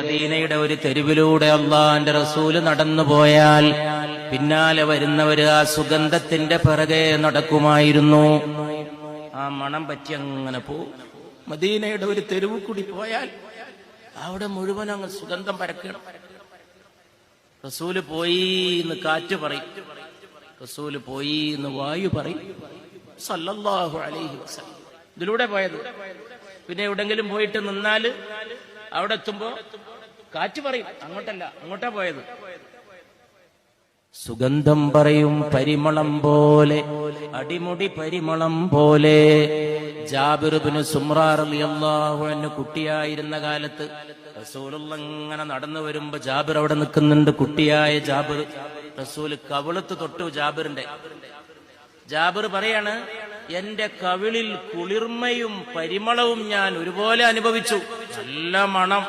മദീനയുടെ ഒരു തെരുവിലൂടെ അള്ളാന്റെ റസൂല് നടന്നു പോയാൽ പിന്നാലെ വരുന്നവര് ആ സുഗന്ധത്തിന്റെ പിറകെ നടക്കുമായിരുന്നു. ആ മണം പറ്റി അങ്ങനെ പോവും. മദീനയുടെ ഒരു തെരുവ് കൂടി പോയാൽ അവിടെ മുഴുവൻ അങ്ങ് സുഗന്ധം പരക്കണം. റസൂല് പോയി എന്ന് കാറ്റ് പറയും, റസൂല് പോയി എന്ന് വായു പറയും. സല്ലല്ലാഹു അലൈഹി വസല്ലം ഇതിലൂടെ പോയത്. പിന്നെ എവിടെങ്കിലും പോയിട്ട് നിന്നാല് അവിടെ എത്തുമ്പോ കാറ്റ് പറയും, അങ്ങോട്ടല്ല, അങ്ങോട്ടാ പോയത്. സുഗന്ധം പറയും പരിമളം പോലെ, അടിമുടി പരിമളം പോലെ. ജാബിർ ഇബ്നു സുമ്രാ റളിയല്ലാഹു അൻഹു കുട്ടിയായിരുന്ന കാലത്ത് റസൂലുള്ളാഹി ഇങ്ങനെ നടന്നു വരുമ്പോ ജാബിർ അവിടെ നിൽക്കുന്നുണ്ട്. കുട്ടിയായ ജാബിർ, റസൂല് കവിളത്ത് തൊട്ടു ജാബിറിന്റെ. ജാബിർ പറയാണ്, എന്റെ കവിളിൽ കുളിർമയും പരിമളവും ഞാൻ ഒരുപോലെ അനുഭവിച്ചു. നല്ല മണം.